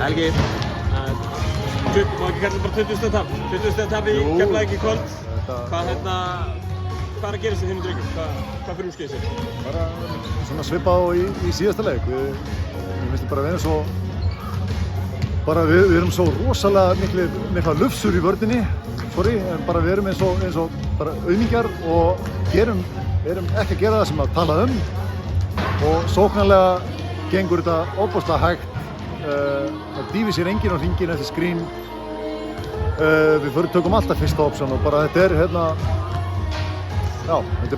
Helgi, má ekki kalla bara 20. tap? 20. tap í Keflavík í kvöld. Hvað er að gerast í þínum drengum? Hvað fyrir úrskeiðið sér? Bara svona svipað og í síðasta leik. Við finnst bara við erum svo... við erum svo rosalega mikla lufsur í vörninni. En bara við erum eins og bara auðmingjar og erum ekki að gera það sem að tala Og sóknarlega gengur þetta ofboðslega hægt. Það dýfir sér enginn á hringinn eftir skrín. Við tökum alltaf fyrsta option og bara þetta er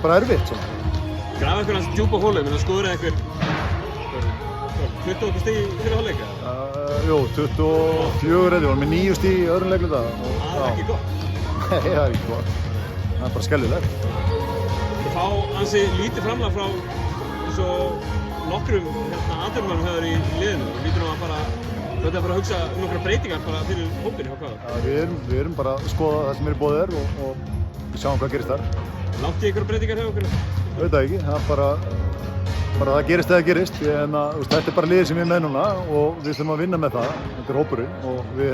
bara erfitt svona. Grafa einhver hans djúpa hólu, menn það skoður einhver 20 stig í fyrir hálfleika? Jú, 24 við vorum með 9 stig í öðrum leikluta. Það er ekki gott. Nei, það er ekki gott. Það er bara skellilegt. Þið fá ansi lítið framlag frá eins og nokkrum atvinnumönnum höfður í liðinu. Lítur að fara að hugsa nokkra breytingar bara fyrir hópinn hjá hvaða? Við erum bara að skoða það sem í boði og við sjáum hvað gerist þar. Langt í einhverja breytingar hjá okkur? Veit það ekki, það bara það gerist eða gerist. Þetta er bara liðið sem við með núna og við þurfum að vinna með það. Þetta er hópurinn og við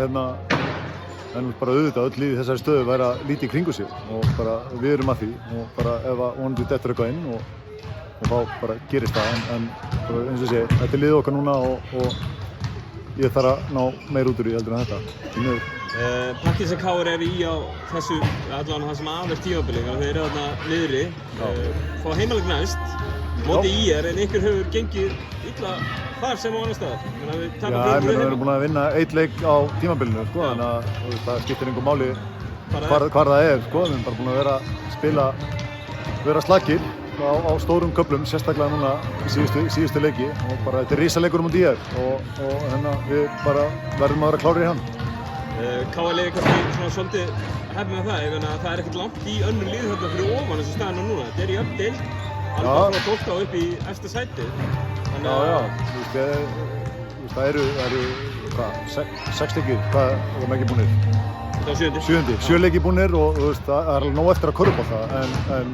en bara auðvitað öll liðið í þessari stöðu væri að líta í kringu sig og bara við erum að því og bara ef að vonandi dettur eitthvað inn og þá bara gerist það en bara eins og sé, þetta er liðið okkar núna og ég þarf að ná meir út úr því heldur en þetta. Pakkið sem KR er í á þessu, allavega það sem aðeins tímabili, þeir eru þarna niðri, fá heimaleik næst, móti ÍR en ykkur hefur gengið illa þar sem á annar staðar. Við erum búin að vinna 1 leik á tímabilinu, þannig að það skiptir engu máli hvar það er. Við erum bara búin að vera slakir á stórum köflum, sérstaklega núna í síðustu leiki og bara þetta er risaleikur um ÍR og við bara verðum að vera klárir í hann. KR kannski svona svolítið hefði með það er ekkert langt í önnur lið þarna fyrir ofan eins og staðan á núna. Þetta er í öfndeild, alveg frá 12 og upp í efsta sæti. Það eru 6 leikir, hvað vorum ekki búnir? Þetta var 7. 7 leikir búnir og það er alveg nóg eftir að körfubolta en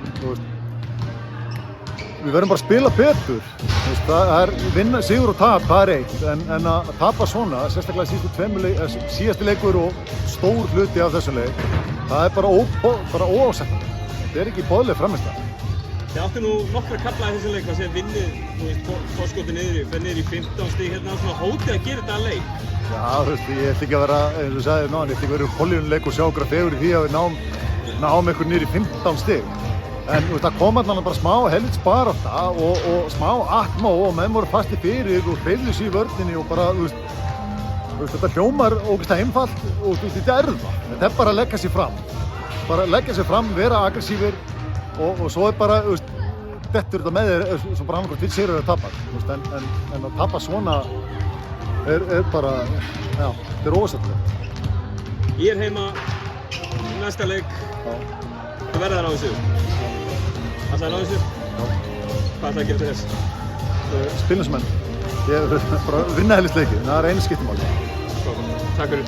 við verðum bara að spila betur. Það er vinna, sigur og tap, það er eitt, en að tapa svona, sérstaklega síðasti leikur og stór hluti af þessum leik, það er bara óásættandi. Þetta er ekki boðleg frammistaða. Þið áttu nú nokkra kafla í þessum leik, það sé að vinnið, forskotið niður, fer niður í 15 stig, svona hótið að gera þetta leik. Ég ætla ekki að vera, eins og sagði náðan, ég ætla ekki að vera Hollywood-leik og sjá okkur að fegur í því að við náum einhver niður í 15 stig. En það kom allan bara smá helvits barátta og smá atmá og menn voru fastir fyrir og hreyfðu sig í vörninni og bara, þetta hljómar ógeðslega einfalt og þetta er það. Þetta er bara að leggja sig fram. Bara leggja sig fram, vera aggressífir og svo er bara, dettur þetta með þér, svo bara annarkvæmt vill sigur að tapa. En að tapa svona er bara, þetta er ósættilegt. Ég er heima í næsta leik, þú verður að ná þessu. Ætlaði að ná þessu? Hvað ætlaði að gera til þess? Spilnarsmenn. Ég er bara að vinna helst leikið, það er einu skiptumál. Takk fyrir.